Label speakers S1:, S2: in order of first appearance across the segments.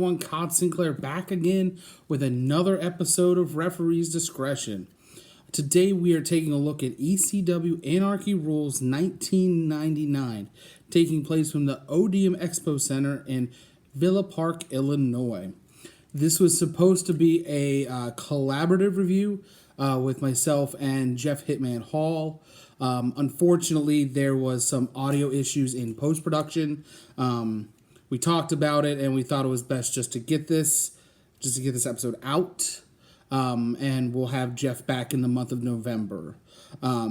S1: everyone, Codd Sinclair back again with another episode of Referee's Discretion. Today we are taking a look at ECW Anarchy Rulz 1999, taking place from the Odeum Expo Center in Villa Park, Illinois. This was supposed to be a collaborative review with myself and Jeff Hitman Hall. Unfortunately, there was some audio issues in post-production. We talked about it, and we thought it was best just to get this episode out. And we'll have Jeff back in the month of November. But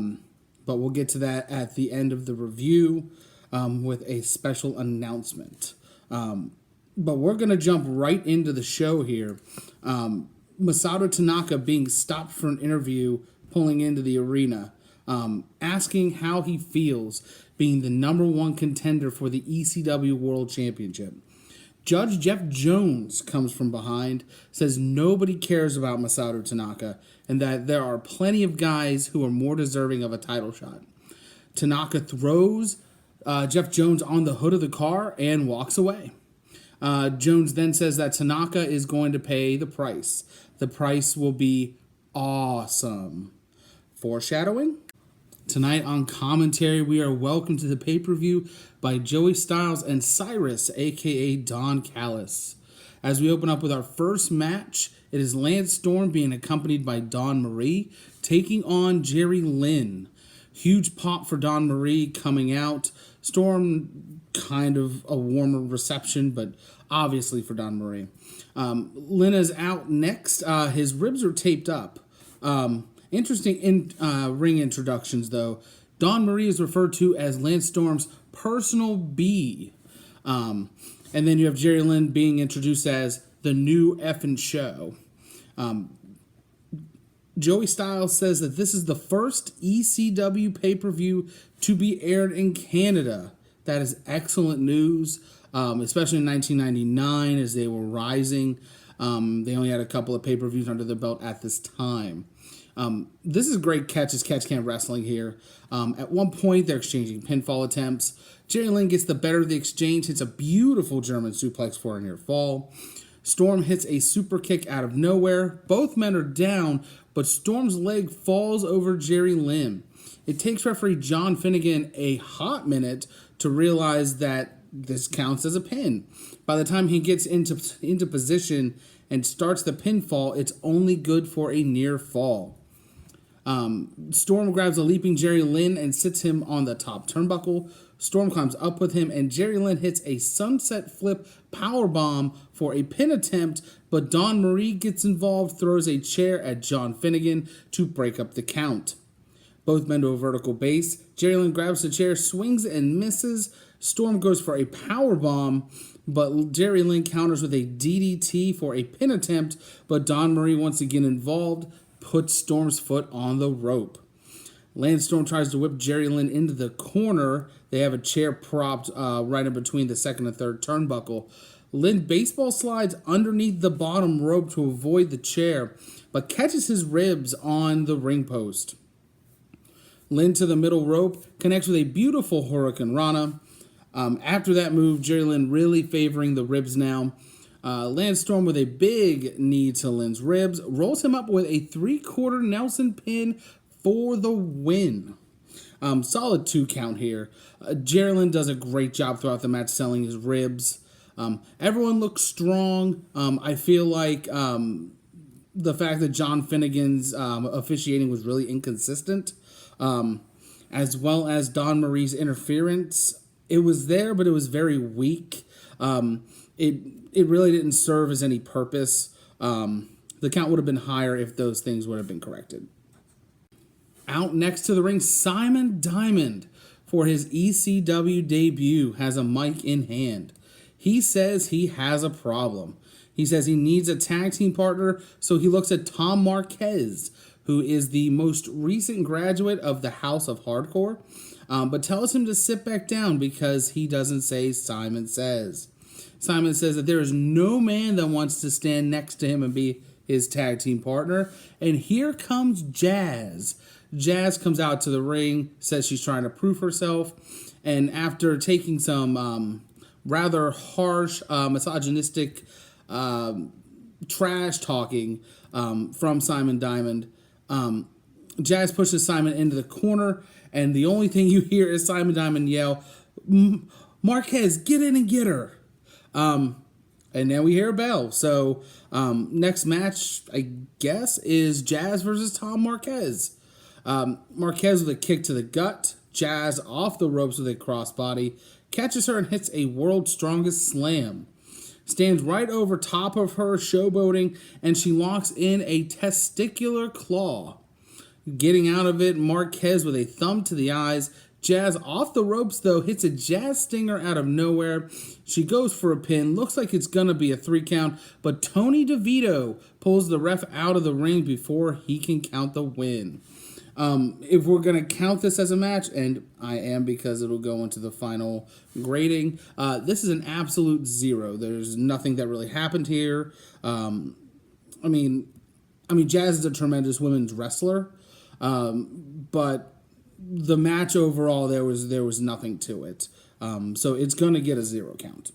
S1: we'll get to that at the end of the review with a special announcement. But we're going to jump right into the show here. Masato Tanaka being stopped for an interview, pulling into the arena, asking how he feels being the number one contender for the ECW World Championship. Judge Jeff Jones comes from behind, says nobody cares about Masato Tanaka, and that there are plenty of guys who are more deserving of a title shot. Tanaka throws Jeff Jones on the hood of the car and walks away. Jones then says that Tanaka is going to pay the price. The price will be awesome. Foreshadowing? Tonight on commentary, we are welcomed to the pay-per-view by Joey Styles and Cyrus, a.k.a. Don Callis. As we open up with our first match, it is Lance Storm being accompanied by Dawn Marie, taking on Jerry Lynn. Huge pop for Dawn Marie coming out. Storm, kind of a warmer reception, but obviously for Dawn Marie. Lynn is out next. His ribs are taped up. Interesting ring introductions, though. Dawn Marie is referred to as Lance Storm's personal bee. And then you have Jerry Lynn being introduced as the new effing show. Joey Styles says that this is the first ECW pay-per-view to be aired in Canada. That is excellent news, especially in 1999 as they were rising. They only had a couple of pay-per-views under their belt at this time. This is great catch can wrestling here. At one point, they're exchanging pinfall attempts. Jerry Lynn gets the better of the exchange, hits a beautiful German suplex for a near fall. Storm hits a super kick out of nowhere. Both men are down, but Storm's leg falls over Jerry Lynn. It takes referee John Finnegan a hot minute to realize that this counts as a pin. By the time he gets into position and starts the pinfall, it's only good for a near fall. Storm grabs a leaping Jerry Lynn and sits him on the top turnbuckle. Storm climbs up with him, and Jerry Lynn hits a sunset flip powerbomb for a pin attempt, but Dawn Marie gets involved, throws a chair at John Finnegan to break up the count. Both men to a vertical base. Jerry Lynn grabs the chair, swings and misses. Storm goes for a powerbomb, but Jerry Lynn counters with a DDT for a pin attempt, but Dawn Marie once again involved, puts Storm's foot on the rope. Lance Storm tries to whip Jerry Lynn into the corner. They have a chair propped right in between the second and third turnbuckle. Lynn baseball slides underneath the bottom rope to avoid the chair, but catches his ribs on the ring post. Lynn to the middle rope, connects with a beautiful Hurricane Rana. After that move, Jerry Lynn really favoring the ribs now. Lance Storm with a big knee to Lynn's ribs, rolls him up with a 3/4 Nelson pin for the win. Solid 2 count here. Jerry Lynn does a great job throughout the match selling his ribs. Everyone looks strong. I feel like the fact that John Finnegan's officiating was really inconsistent, as well as Dawn Marie's interference. It was there, but it was very weak. It really didn't serve as any purpose. The count would have been higher if those things would have been corrected. Out next to the ring, Simon Diamond, for his ECW debut, has a mic in hand. He says he has a problem. He says he needs a tag team partner, so he looks at Tom Marquez, who is the most recent graduate of the House of Hardcore, but tells him to sit back down because he doesn't say Simon says. Simon says that there is no man that wants to stand next to him and be his tag team partner. And here comes Jazz. Jazz comes out to the ring, says she's trying to prove herself. And after taking some rather harsh, misogynistic trash talking from Simon Diamond. Jazz pushes Simon into the corner, and the only thing you hear is Simon Diamond yell, Marquez, get in and get her. And then we hear a bell. So next match, I guess, is Jazz versus Tom Marquez. Marquez with a kick to the gut. Jazz off the ropes with a crossbody. Catches her and hits a world's strongest slam. Stands right over top of her, showboating, and she locks in a testicular claw. Getting out of it, Marquez with a thumb to the eyes. Jazz off the ropes, though, hits a Jazz stinger out of nowhere. She goes for a pin. Looks like it's going to be a 3 count, but Tony DeVito pulls the ref out of the ring before he can count the win. If we're going to count this as a match, and I am because it'll go into the final grading, this is an absolute 0. There's nothing that really happened here. I mean, Jazz is a tremendous women's wrestler, but the match overall, there was nothing to it. So it's going to get a 0 count.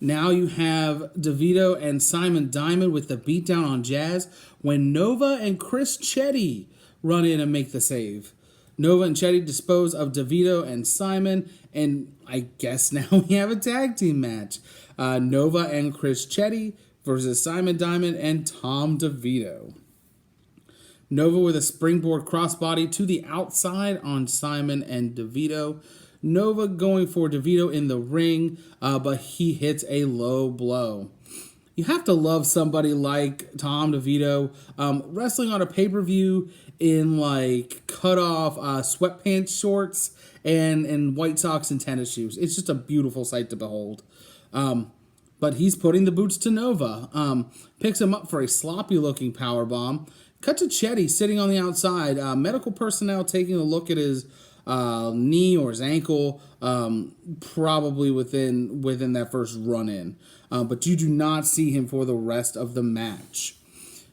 S1: Now you have DeVito and Simon Diamond with the beatdown on Jazz when Nova and Chris Chetty run in and make the save. Nova and Chetty dispose of DeVito and Simon, and I guess now we have a tag team match. Nova and Chris Chetty versus Simon Diamond and Tom DeVito. Nova with a springboard crossbody to the outside on Simon and DeVito. Nova going for DeVito in the ring, but he hits a low blow. You have to love somebody like Tom DeVito wrestling on a pay-per-view in like cut-off sweatpants shorts and white socks and tennis shoes. It's just a beautiful sight to behold. But he's putting the boots to Nova. Picks him up for a sloppy-looking powerbomb. Cut to Chetty sitting on the outside. Medical personnel taking a look at his knee or his ankle, probably within that first run-in. But you do not see him for the rest of the match.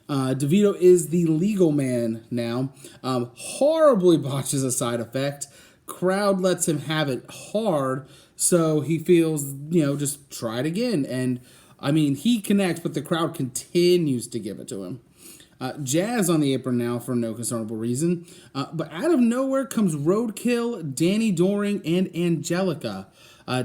S1: DeVito is the legal man now. Horribly botches a side effect. Crowd lets him have it hard, so he feels, just try it again. And, he connects, but the crowd continues to give it to him. Jazz on the apron now for no concernable reason. But out of nowhere comes Roadkill, Danny Doring, and Angelica,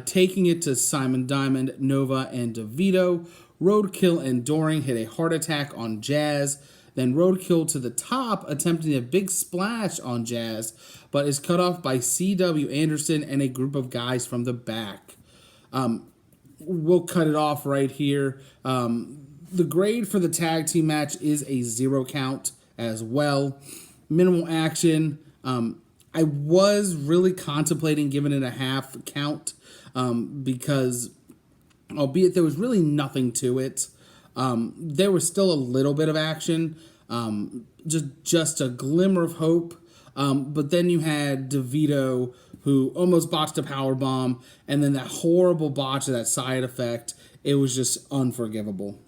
S1: taking it to Simon Diamond, Nova, and DeVito. Roadkill and Doring hit a heart attack on Jazz. Then Roadkill to the top, attempting a big splash on Jazz, but is cut off by C.W. Anderson and a group of guys from the back. We'll cut it off right here. The grade for the tag team match is a 0 count as well. Minimal action. I was really contemplating giving it a half count because, albeit there was really nothing to it, there was still a little bit of action, just a glimmer of hope. But then you had DeVito, who almost botched a powerbomb, and then that horrible botch of that side effect. It was just unforgivable.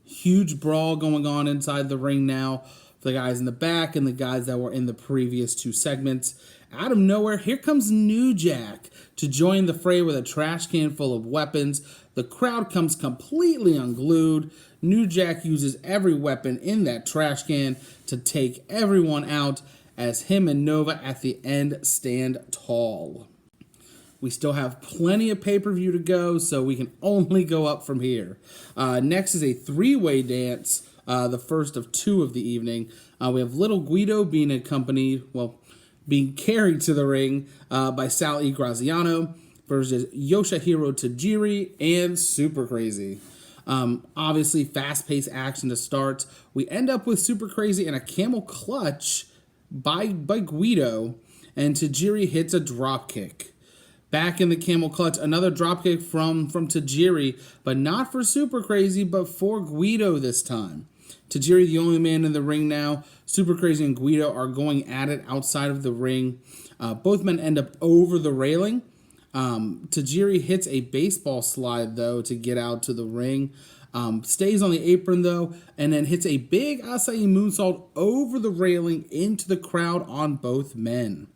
S1: Huge brawl going on inside the ring now for the guys in the back and the guys that were in the previous 2 segments. Out of nowhere, here comes New Jack to join the fray with a trash can full of weapons. The crowd comes completely unglued. New Jack uses every weapon in that trash can to take everyone out as him and Nova at the end stand tall. We still have plenty of pay-per-view to go, so we can only go up from here. Next is a 3-way dance, the first of 2 of the evening. We have Little Guido being carried to the ring by Sal E. Graziano versus Yoshihiro Tajiri and Super Crazy. Obviously, fast-paced action to start. We end up with Super Crazy and a camel clutch by Guido, and Tajiri hits a drop kick. Back in the camel clutch, another dropkick from Tajiri, but not for Super Crazy, but for Guido this time. Tajiri, the only man in the ring now. Super Crazy and Guido are going at it outside of the ring. Both men end up over the railing. Tajiri hits a baseball slide, though, to get out to the ring. Stays on the apron, though, and then hits a big acai moonsault over the railing into the crowd on both men.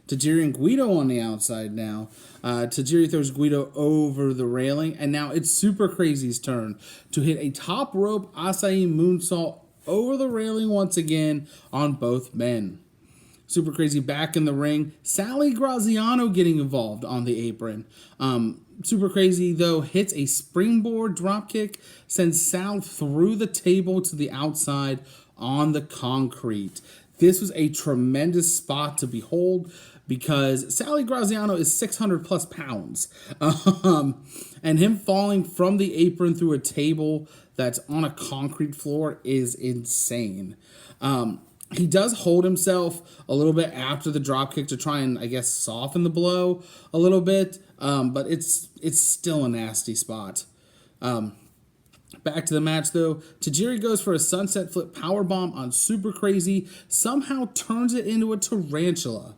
S1: Tajiri and Guido on the outside now. Tajiri throws Guido over the railing, and now it's Super Crazy's turn to hit a top rope Acai moonsault over the railing once again on both men. Super Crazy back in the ring. Sally Graziano getting involved on the apron. Super Crazy, though, hits a springboard dropkick, sends Sal through the table to the outside on the concrete. This was a tremendous spot to behold because Sally Graziano is 600 plus pounds. And him falling from the apron through a table that's on a concrete floor is insane. He does hold himself a little bit after the dropkick to try and, I guess, soften the blow a little bit, but it's still a nasty spot. Back to the match, though. Tajiri goes for a sunset flip powerbomb on Super Crazy, somehow turns it into a tarantula.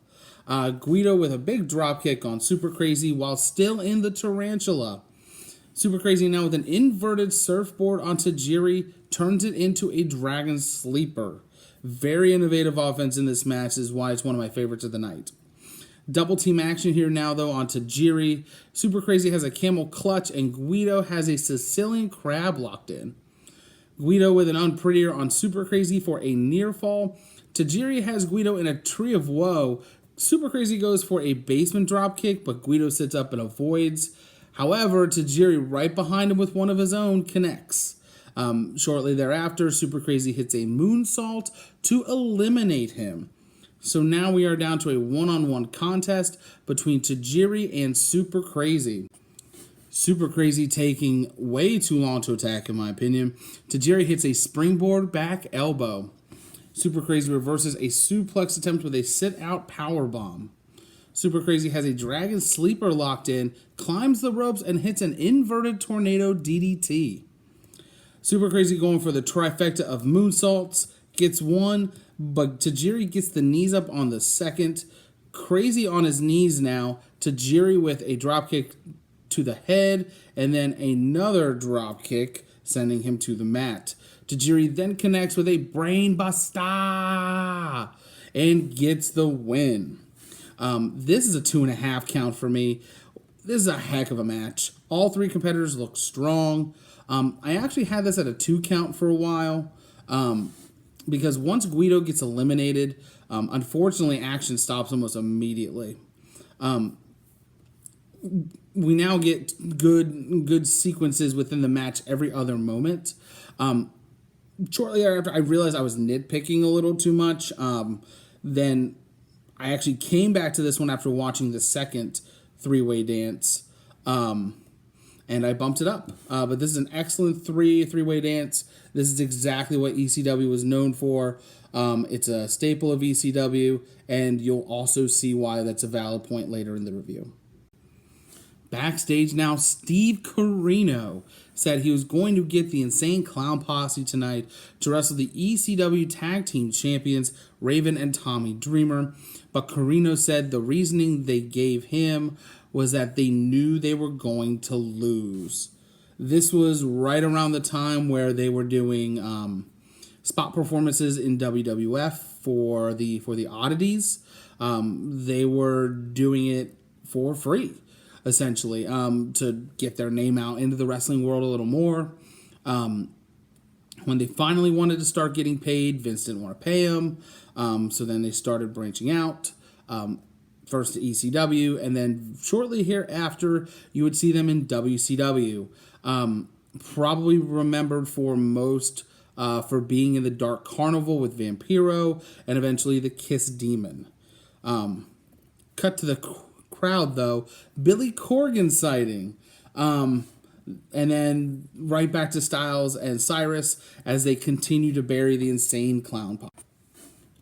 S1: Guido with a big dropkick on Super Crazy while still in the tarantula. Super Crazy now with an inverted surfboard on Tajiri, turns it into a dragon sleeper. Very innovative offense in this match is why it's one of my favorites of the night. Double team action here now, though, on Tajiri. Super Crazy has a camel clutch, and Guido has a Sicilian crab locked in. Guido with an unprettier on Super Crazy for a near fall. Tajiri has Guido in a tree of woe. Super Crazy goes for a basement drop kick, but Guido sits up and avoids. However, Tajiri right behind him with one of his own connects. Shortly thereafter, Super Crazy hits a moonsault to eliminate him. So now we are down to a one-on-one contest between Tajiri and Super Crazy. Super Crazy taking way too long to attack, in my opinion. Tajiri hits a springboard back elbow. Super Crazy reverses a suplex attempt with a sit-out powerbomb. Super Crazy has a dragon sleeper locked in, climbs the ropes, and hits an inverted tornado DDT. Super Crazy going for the trifecta of moonsaults, gets one, but Tajiri gets the knees up on the second. Crazy on his knees now. Tajiri with a dropkick to the head, and then another dropkick, sending him to the mat. Tajiri then connects with a brain buster and gets the win. This is a 2.5 count for me. This is a heck of a match. All three competitors look strong. I actually had this at a 2 count for a while because once Guido gets eliminated, unfortunately, action stops almost immediately. We now get good sequences within the match every other moment. Shortly after, I realized I was nitpicking a little too much. Then I actually came back to this one after watching the second three-way dance. And I bumped it up. But this is an excellent three-way dance. This is exactly what ECW was known for. It's a staple of ECW, and you'll also see why that's a valid point later in the review. Backstage now, Steve Corino said he was going to get the Insane Clown Posse tonight to wrestle the ECW Tag Team Champions, Raven and Tommy Dreamer. But Corino said the reasoning they gave him was that they knew they were going to lose. This was right around the time where they were doing spot performances in WWF for the oddities. They were doing it for free, essentially, to get their name out into the wrestling world a little more. When they finally wanted to start getting paid, Vince didn't want to pay them, so then they started branching out. First to ECW, and then shortly hereafter, you would see them in WCW. Probably remembered for most for being in the Dark Carnival with Vampiro, and eventually the Kiss Demon. Cut to the crowd, though. Billy Corgan sighting. And then right back to Styles and Cyrus as they continue to bury the Insane Clown Posse.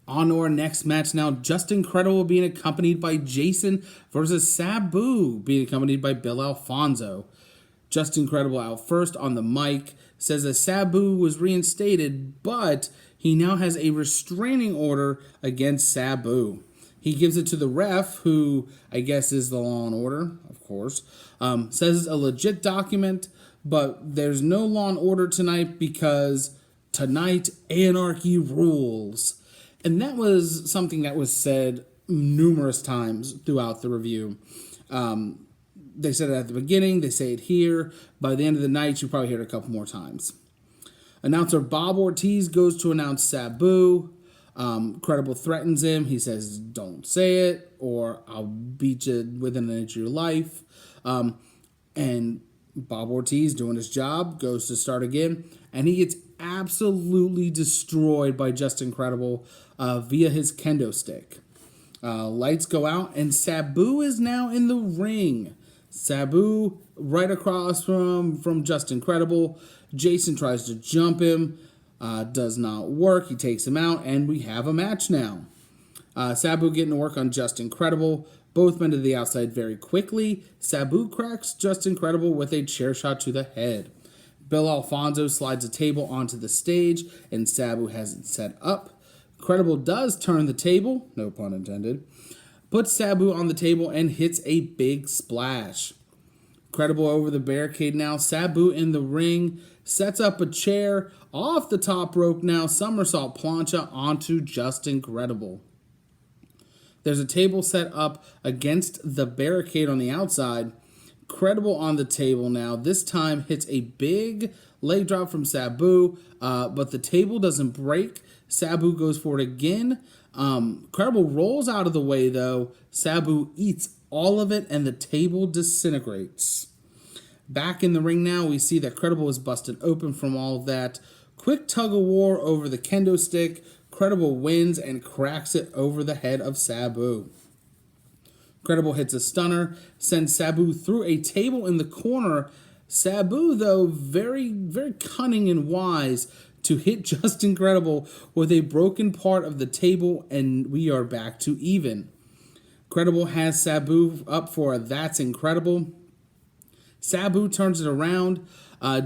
S1: On to our next match now. Justin Credible being accompanied by Jason versus Sabu being accompanied by Bill Alfonso. Justin Credible out first on the mic says that Sabu was reinstated, but he now has a restraining order against Sabu. He gives it to the ref, who I guess is the Law and Order, of course. Says it's a legit document, but there's no Law and Order tonight because tonight Anarchy rules. And that was something that was said numerous times throughout the review. They said it at the beginning, they say it here. By the end of the night, you probably hear it a couple more times. Announcer Bob Ortiz goes to announce Sabu. Credible threatens him. He says, "Don't say it, or I'll beat you within an inch of your life." And Bob Ortiz, doing his job, goes to start again, and he gets absolutely destroyed by Justin Credible via his kendo stick. Lights go out, and Sabu is now in the ring. Sabu right across from Justin Credible. Jason tries to jump him. Does not work. He takes him out, and we have a match now. Sabu getting to work on Justin Credible. Both men to the outside very quickly. Sabu cracks Justin Credible with a chair shot to the head. Bill Alfonso slides a table onto the stage, and Sabu has it set up. Credible does turn the table, no pun intended, puts Sabu on the table and hits a big splash. Credible over the barricade now. Sabu in the ring, sets up a chair off the top rope now. Somersault plancha onto Justin Credible. There's a table set up against the barricade on the outside. Credible on the table now. This time hits a big leg drop from Sabu, but the table doesn't break. Sabu goes for it again. Credible rolls out of the way, though. Sabu eats all of it, and the table disintegrates. Back in the ring now, we see that Credible is busted open from all of that. Quick tug-of-war over the kendo stick. Credible wins and cracks it over the head of Sabu. Credible hits a stunner, sends Sabu through a table in the corner. Sabu, though, very, very cunning and wise to hit Justin Credible with a broken part of the table, and we are back to even. Credible has Sabu up for a "That's Incredible." Sabu turns it around.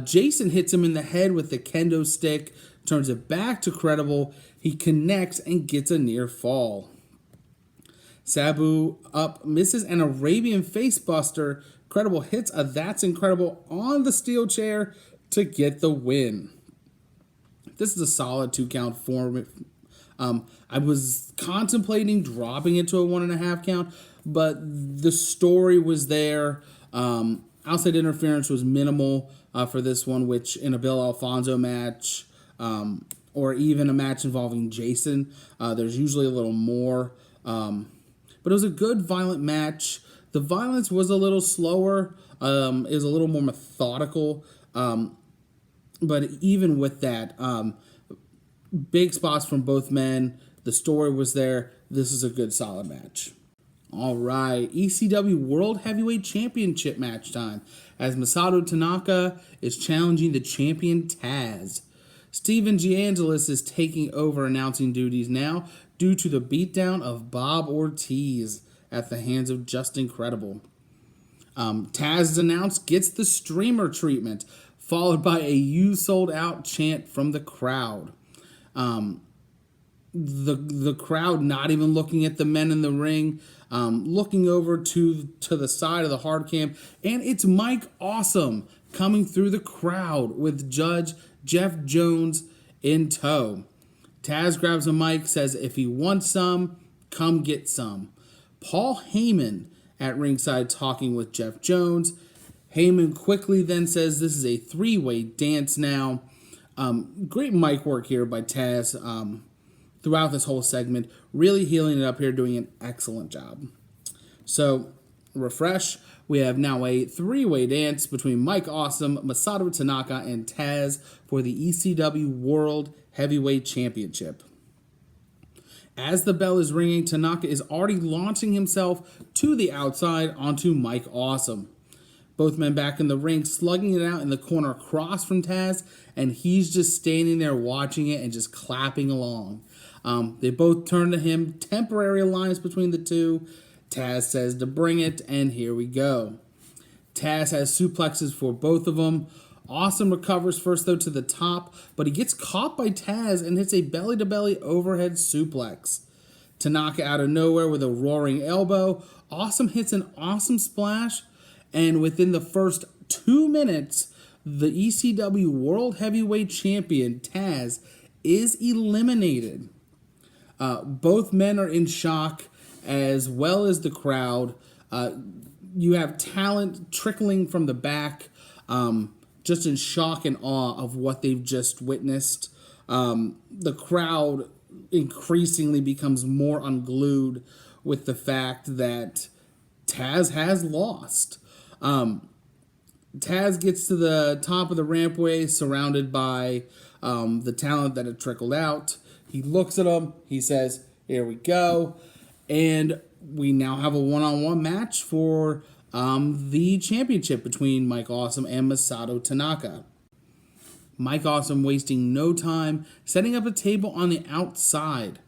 S1: Jason hits him in the head with the kendo stick, turns it back to Credible. He connects and gets a near fall. Sabu up, misses an Arabian facebuster. Credible hits a "That's Incredible" on the steel chair to get the win. This is a solid 2-count form. I was contemplating dropping it to a 1.5 count, but the story was there. Outside interference was minimal for this one, which in a Bill Alfonso match, or even a match involving Jason, there's usually a little more. But it was a good, violent match. The violence was a little slower. It was a little more methodical. But even with that, big spots from both men. The story was there. This is a good, solid match. All right, ECW World Heavyweight Championship match time, as Masato Tanaka is challenging the champion Taz. Steven Giangelis is taking over announcing duties now due to the beatdown of Bob Ortiz at the hands of Justin Credible. Taz is announced, gets the streamer treatment, followed by a "You Sold Out" chant from the crowd. The crowd not even looking at the men in the ring, looking over to the side of the hard cam, and it's Mike Awesome coming through the crowd with Judge Jeff Jones in tow. Taz grabs a mic, says if he wants some, come get some. Paul Heyman at ringside talking with Jeff Jones. Heyman quickly then says this is a 3-way dance now. Great mic work here by Taz throughout this whole segment. Really healing it up here, doing an excellent job. So, refresh. We have now a 3-way dance between Mike Awesome, Masato Tanaka, and Taz for the ECW World Heavyweight Championship. As the bell is ringing, Tanaka is already launching himself to the outside onto Mike Awesome. Both men back in the ring, slugging it out in the corner across from Taz, and he's just standing there watching it and just clapping along. They both turn to him, temporary alliance between the two. Taz says to bring it, and here we go. Taz has suplexes for both of them. Awesome recovers first, though, to the top, but he gets caught by Taz and hits a belly-to-belly overhead suplex. Tanaka out of nowhere with a roaring elbow. Awesome hits an awesome splash, and within the first 2 minutes, the ECW World Heavyweight Champion, Taz, is eliminated. Both men are in shock as well as the crowd. You have talent trickling from the back, just in shock and awe of what they've just witnessed. The crowd increasingly becomes more unglued with the fact that Taz has lost. Taz gets to the top of the rampway surrounded by the talent that had trickled out. He looks at them. He says, "Here we go." And we now have a one-on-one match for the championship between Mike Awesome and Masato Tanaka. Mike Awesome wasting no time, setting up a table on the outside.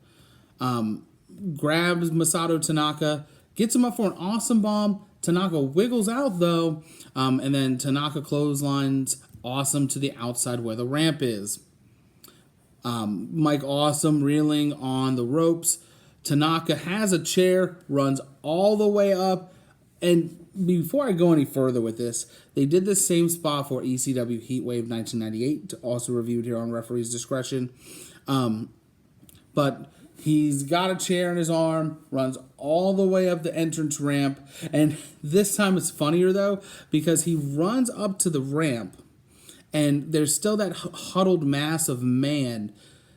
S1: Grabs Masato Tanaka, gets him up for an awesome bomb. Tanaka wiggles out though, and then Tanaka clotheslines Awesome to the outside where the ramp is. Mike Awesome reeling on the ropes. Tanaka has a chair, runs all the way up, and before I go any further with this, they did the same spot for ECW Heatwave 1998, also reviewed here on Referee's Discretion. But he's got a chair in his arm, runs all the way up the entrance ramp, and this time it's funnier though, because he runs up to the ramp, and there's still that huddled mass of man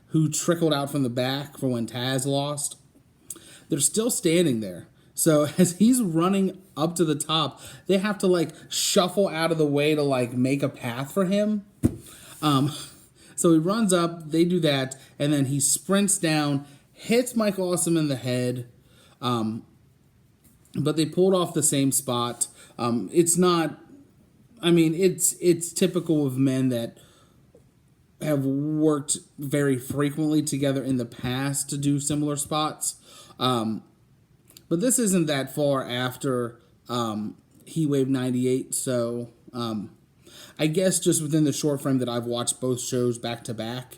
S1: who trickled out from the back for when Taz lost. They're still standing there. So as he's running up to the top, they have to like shuffle out of the way to like make a path for him. So he runs up, they do that, and then he sprints down, hits Mike Awesome in the head. But they pulled off the same spot. It's typical of men that have worked very frequently together in the past to do similar spots. But this isn't that far after Heatwave 98, so I guess just within the short frame that I've watched both shows back to back,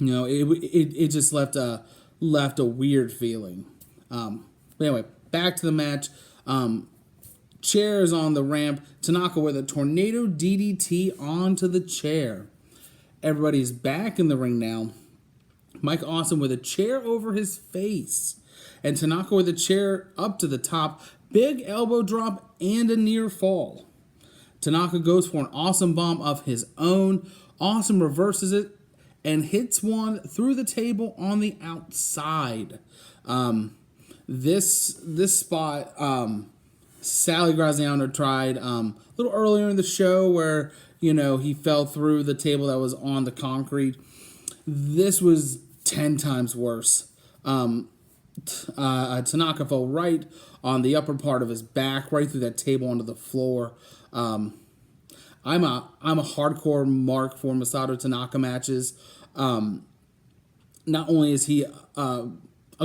S1: it just left a weird feeling. But anyway, back to the match. Chairs on the ramp. Tanaka with a tornado DDT onto the chair. Everybody's back in the ring now. Mike Awesome with a chair over his face. And Tanaka with a chair up to the top. Big elbow drop and a near fall. Tanaka goes for an awesome bomb of his own. Awesome reverses it and hits one through the table on the outside. This spot, Sally Graziano tried a little earlier in the show where, he fell through the table that was on the concrete. This was 10 times worse. Tanaka fell right on the upper part of his back, right through that table onto the floor. I'm a hardcore mark for Masato Tanaka matches. Not only is he a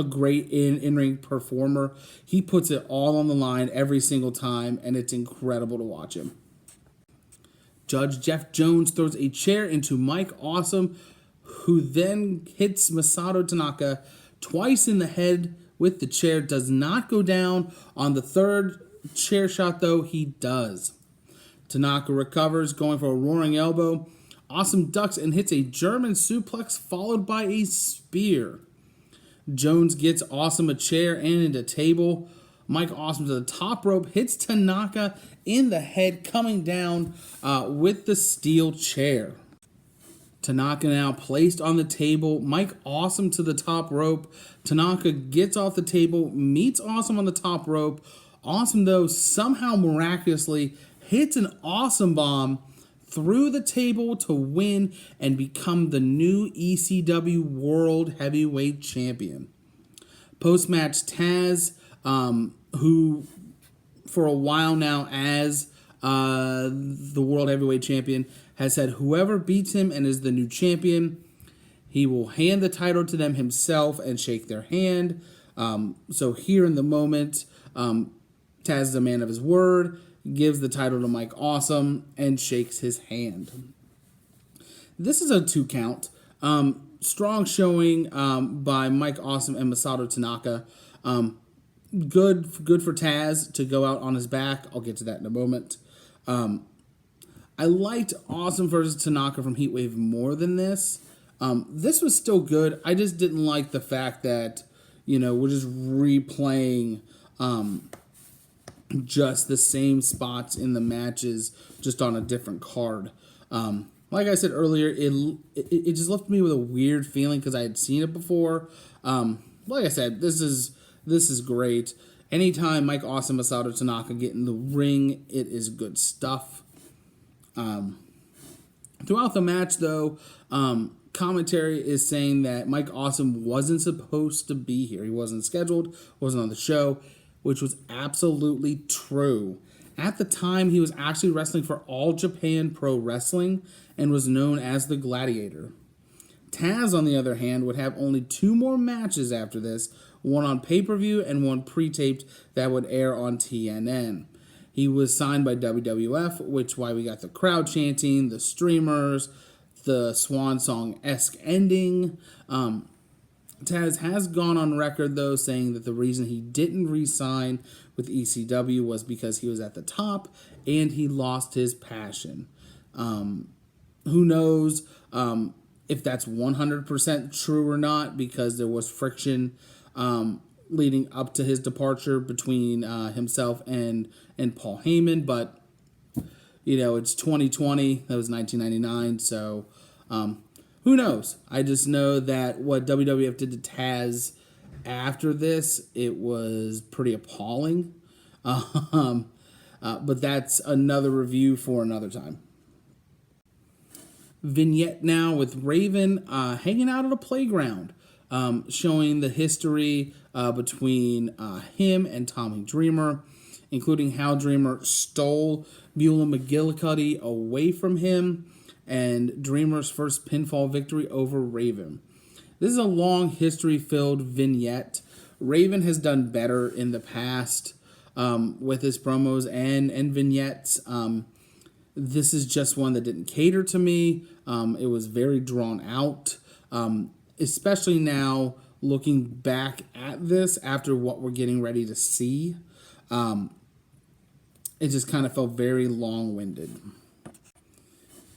S1: great in-ring performer, he puts it all on the line every single time, and it's incredible to watch him. Judge Jeff Jones throws a chair into Mike Awesome, who then hits Masato Tanaka twice in the head with the chair. Does not go down. On the third chair shot, though, he does. Tanaka recovers, going for a roaring elbow. Awesome ducks and hits a German suplex followed by a spear. Jones gets Awesome a chair and a table. Mike Awesome to the top rope, hits Tanaka in the head, coming down with the steel chair. Tanaka now placed on the table. Mike Awesome to the top rope. Tanaka gets off the table, meets Awesome on the top rope. Awesome, though, somehow miraculously hits an Awesome bomb through the table to win and become the new ECW World Heavyweight Champion. Post-match, Taz, who for a while now as the World Heavyweight Champion, has said whoever beats him and is the new champion, he will hand the title to them himself and shake their hand. So here in the moment, Taz is a man of his word, gives the title to Mike Awesome, and shakes his hand. This is a 2 count. Strong showing by Mike Awesome and Masato Tanaka. Good for Taz to go out on his back. I'll get to that in a moment. I liked Awesome versus Tanaka from Heatwave more than this. This was still good. I just didn't like the fact that, we're just replaying just the same spots in the matches, just on a different card. Like I said earlier, it just left me with a weird feeling because I had seen it before. Like I said, this is great. Anytime Mike Awesome Masato Tanaka get in the ring, it is good stuff. Throughout the match, though, commentary is saying that Mike Awesome wasn't supposed to be here. He wasn't scheduled, wasn't on the show, which was absolutely true. At the time, he was actually wrestling for All Japan Pro Wrestling and was known as the Gladiator. Taz, on the other hand, would have only 2 more matches after this, one on pay-per-view and one pre-taped that would air on TNN. He was signed by WWF, which is why we got the crowd chanting, the streamers, the Swan Song-esque ending. Taz has gone on record, though, saying that the reason he didn't re-sign with ECW was because he was at the top and he lost his passion. Who knows if that's 100% true or not, because there was friction leading up to his departure between himself and Paul Heyman. But, it's 2020. That was 1999, so who knows? I just know that what WWF did to Taz after this, it was pretty appalling. But that's another review for another time. Vignette now with Raven hanging out at a playground, showing the history between him and Tommy Dreamer, including how Dreamer stole Beulah McGillicuddy away from him, and Dreamer's first pinfall victory over Raven. This is a long history-filled vignette. Raven has done better in the past with his promos and vignettes. This is just one that didn't cater to me. It was very drawn out, especially now looking back at this after what we're getting ready to see. It just kind of felt very long-winded.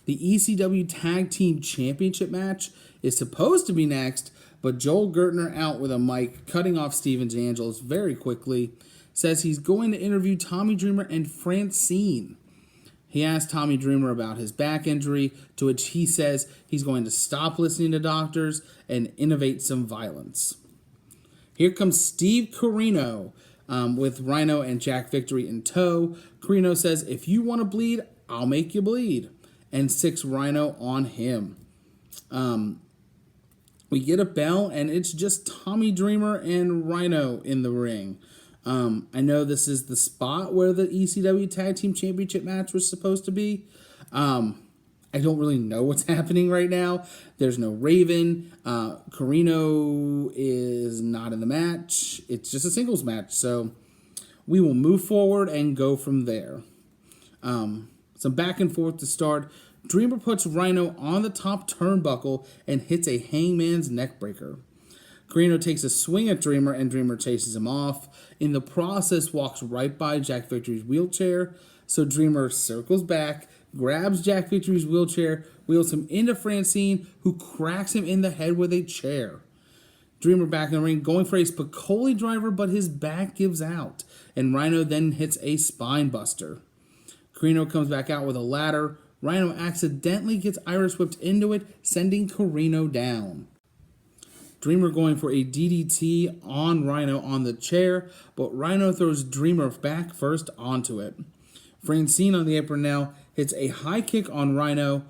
S1: The ECW Tag Team Championship match is supposed to be next, but Joel Gertner, out with a mic, cutting off Steven Angelos very quickly, says he's going to interview Tommy Dreamer and Francine. He asked Tommy Dreamer about his back injury, to which he says he's going to stop listening to doctors and innovate some violence. Here comes Steve Corino with Rhino and Jack Victory in tow. Corino says, "If you want to bleed, I'll make you bleed," and 6 Rhino on him. We get a bell, and it's just Tommy Dreamer and Rhino in the ring. I know this is the spot where the ECW Tag Team Championship match was supposed to be. I don't really know what's happening right now. There's no Raven. Corino is not in the match. It's just a singles match. So we will move forward and go from there. Some back and forth to start. Dreamer puts Rhino on the top turnbuckle and hits a hangman's neckbreaker. Corino takes a swing at Dreamer, and Dreamer chases him off. In the process, walks right by Jack Victory's wheelchair. So Dreamer circles back, grabs Jack Victory's wheelchair, wheels him into Francine, who cracks him in the head with a chair. Dreamer back in the ring, going for a Spicoli driver, but his back gives out, and Rhino then hits a spine buster. Corino comes back out with a ladder. Rhino accidentally gets Irish whipped into it, sending Corino down. Dreamer going for a DDT on Rhino on the chair, but Rhino throws Dreamer back first onto it. Francine on the apron now hits a high kick on Rhino.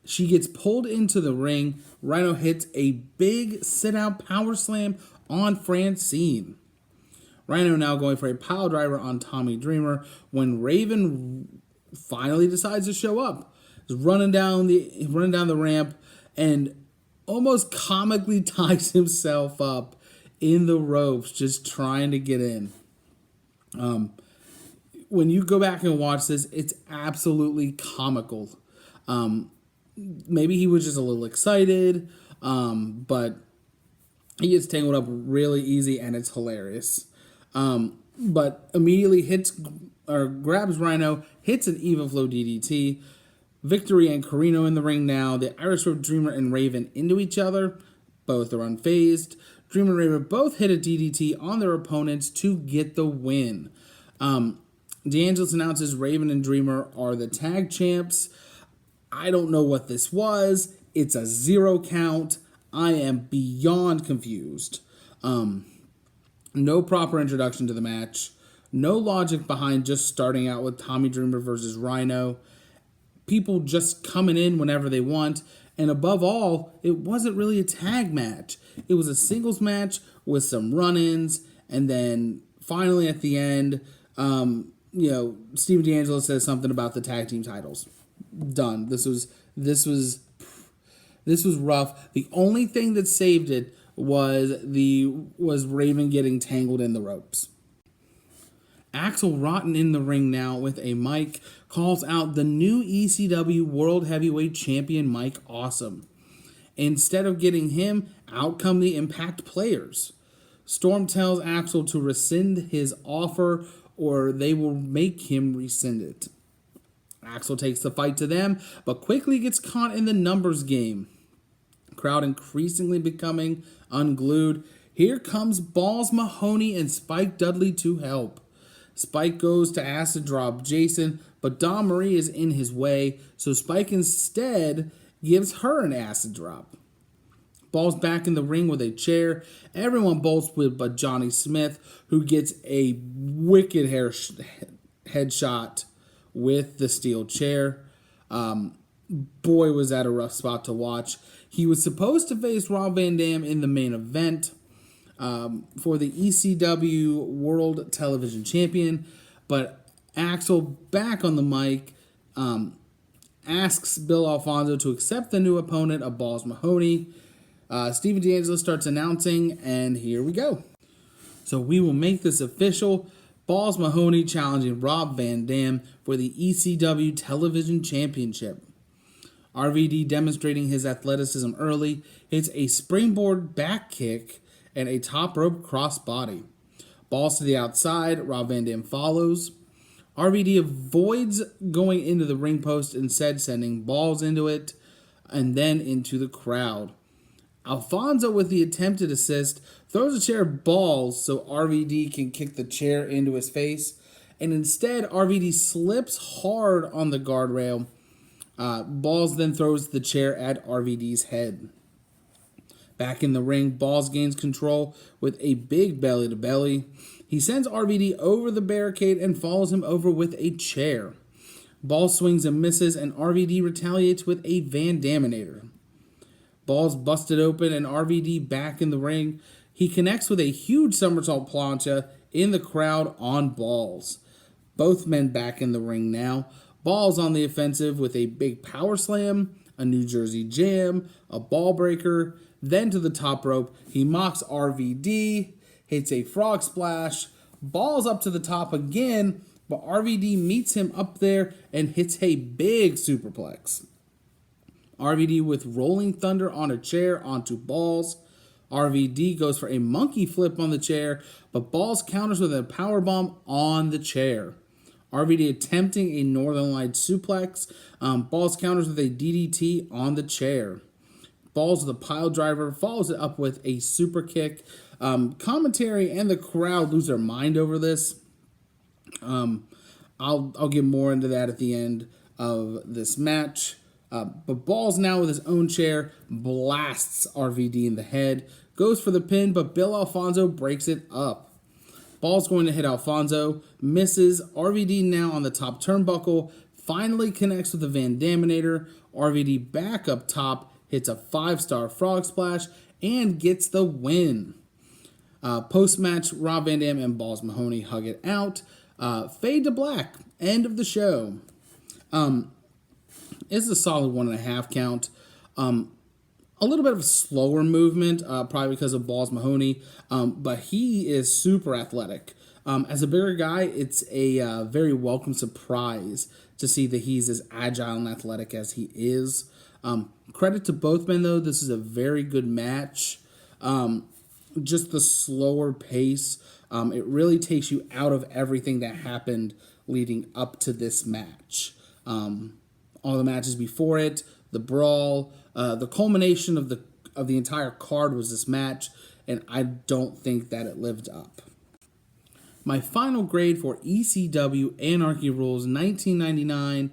S1: She gets pulled into the ring. Rhino hits a big sit-out power slam on Francine. Rhino now going for a pile driver on Tommy Dreamer when Raven finally decides to show up. He's running down the ramp and almost comically ties himself up in the ropes, just trying to get in. When you go back and watch this, it's absolutely comical. Maybe he was just a little excited, but he gets tangled up really easy, and it's hilarious. But immediately grabs Rhino, hits an Eva Flow DDT. Victory and Corino in the ring now. The Irish Whip Dreamer and Raven into each other. Both are unfazed. Dream and Raven both hit a DDT on their opponents to get the win. DeAngelis announces Raven and Dreamer are the tag champs. I don't know what this was. It's a 0 count. I am beyond confused. No proper introduction to the match. No logic behind just starting out with Tommy Dreamer versus Rhino. People just coming in whenever they want. And above all, it wasn't really a tag match. It was a singles match with some run-ins. And then finally at the end, Steve DeAngelo says something about the tag team titles. Done. This was rough. The only thing that saved it was Raven getting tangled in the ropes. Axel Rotten in the ring now with a mic calls out the new ECW World Heavyweight Champion Mike Awesome. Instead of getting him, out come the Impact players. Storm tells Axel to rescind his offer or they will make him rescind it. Axel takes the fight to them, but quickly gets caught in the numbers game. Crowd increasingly becoming unglued. Here comes Balls Mahoney and Spike Dudley to help. Spike goes to acid drop Jason, but Dawn Marie is in his way, so Spike instead gives her an acid drop. Balls back in the ring with a chair. Everyone bolts with but Johnny Smith, who gets a wicked headshot with the steel chair. Boy, was that a rough spot to watch. He was supposed to face Rob Van Dam in the main event for the ECW World Television Champion, but Axel, back on the mic, asks Bill Alfonso to accept the new opponent of Balls Mahoney. Steven D'Angelo starts announcing, and here we go. So we will make this official. Balls Mahoney challenging Rob Van Dam for the ECW Television Championship. RVD demonstrating his athleticism early, hits a springboard back kick and a top rope crossbody. Balls to the outside, Rob Van Dam follows. RVD avoids going into the ring post, instead sending Balls into it and then into the crowd. Alfonso, with the attempted assist, throws a chair at Balls so RVD can kick the chair into his face, and instead RVD slips hard on the guardrail. Balls then throws the chair at RVD's head. Back in the ring, Balls gains control with a big belly-to-belly. He sends RVD over the barricade and follows him over with a chair. Balls swings and misses, and RVD retaliates with a Van Daminator. Balls busted open, and RVD back in the ring. He connects with a huge somersault plancha in the crowd on Balls. Both men back in the ring now. Balls on the offensive with a big power slam, a New Jersey jam, a ball breaker, then to the top rope. He mocks RVD, hits a frog splash, Balls up to the top again, but RVD meets him up there and hits a big superplex. RVD with rolling thunder on a chair onto Balls. RVD goes for a monkey flip on the chair, but Balls counters with a powerbomb on the chair. RVD attempting a Northern Lights suplex. Balls counters with a DDT on the chair. Balls with a pile driver, follows it up with a super kick. Commentary and the crowd lose their mind over this. I'll get more into that at the end of this match. But Balls now with his own chair blasts RVD in the head. Goes for the pin, but Bill Alfonso breaks it up. Balls going to hit Alfonso, misses. RVD now on the top turnbuckle, finally connects with the Van Daminator. RVD back up top, hits a 5-star frog splash, and gets the win. Post-match, Rob Van Dam and Balls Mahoney hug it out. Fade to black. End of the show. It's a solid 1.5 count. A little bit of a slower movement, probably because of Balls Mahoney, but he is super athletic. As a bigger guy, it's a very welcome surprise to see that he's as agile and athletic as he is. Credit to both men, though. This is a very good match. Just the slower pace, it really takes you out of everything that happened leading up to this match. All the matches before it, the brawl, the culmination of of the entire card was this match, and I don't think that it lived up. My final grade for ECW Anarchy Rulz 1999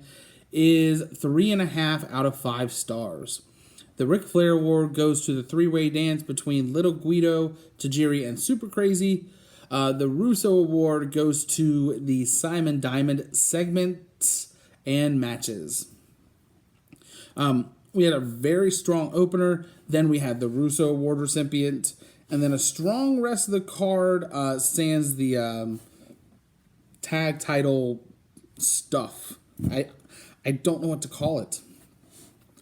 S1: is 3.5 out of 5 stars. The Ric Flair Award goes to the three-way dance between Little Guido, Tajiri, and Super Crazy. The Russo Award goes to the Simon Diamond segments and matches. We had a very strong opener. Then we had the Russo Award recipient. And then a strong rest of the card sans the tag title stuff. I don't know what to call it.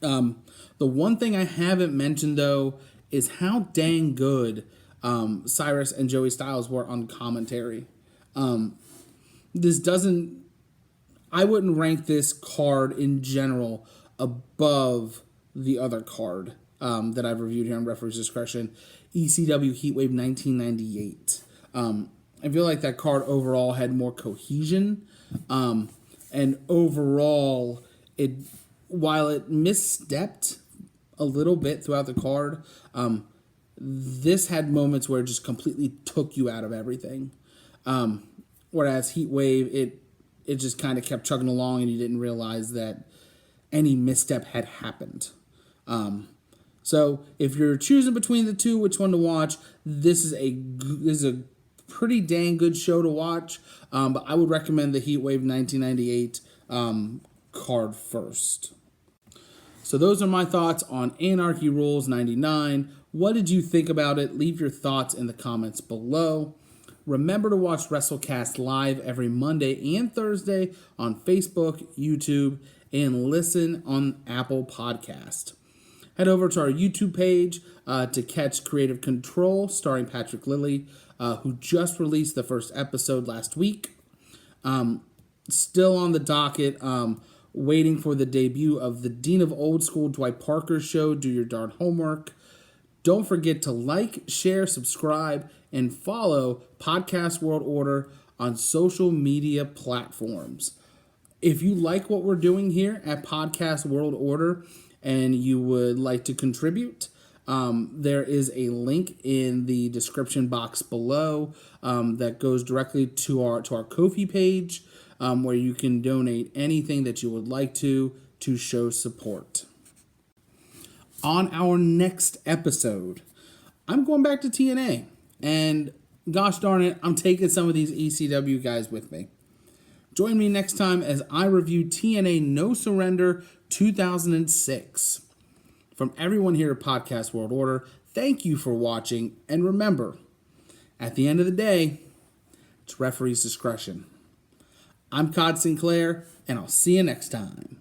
S1: The one thing I haven't mentioned, though, is how dang good Cyrus and Joey Styles were on commentary. This doesn't... I wouldn't rank this card in general above the other card that I've reviewed here on Referee's Discretion, ECW Heatwave 1998. I feel like that card overall had more cohesion, and overall, while it misstepped a little bit throughout the card, this had moments where it just completely took you out of everything. Whereas Heatwave, it just kind of kept chugging along, and you didn't realize that any misstep had happened. So if you're choosing between the two, which one to watch, this is a pretty dang good show to watch. But I would recommend the Heatwave 1998 card first. So those are my thoughts on Anarchy Rulz 99. What did you think about it? Leave your thoughts in the comments below. Remember to watch WrestleCast live every Monday and Thursday on Facebook, YouTube, and listen on Apple Podcast. Head over to our YouTube page to catch Creative Control starring Patrick Lilly, who just released the first episode last week. Still on the docket, waiting for the debut of the Dean of Old School Dwight Parker show. Do your darn homework. Don't forget to like, share, subscribe, and follow Podcast World Order on social media platforms. If you like what we're doing here at Podcast World Order and you would like to contribute, there is a link in the description box below that goes directly to our Ko-fi page, where you can donate anything that you would like to show support. On our next episode, I'm going back to TNA, and gosh darn it, I'm taking some of these ECW guys with me. Join me next time as I review TNA No Surrender 2006. From everyone here at Podcast World Order, thank you for watching, and remember, at the end of the day, it's referee's discretion. I'm Codd Sinclair, and I'll see you next time.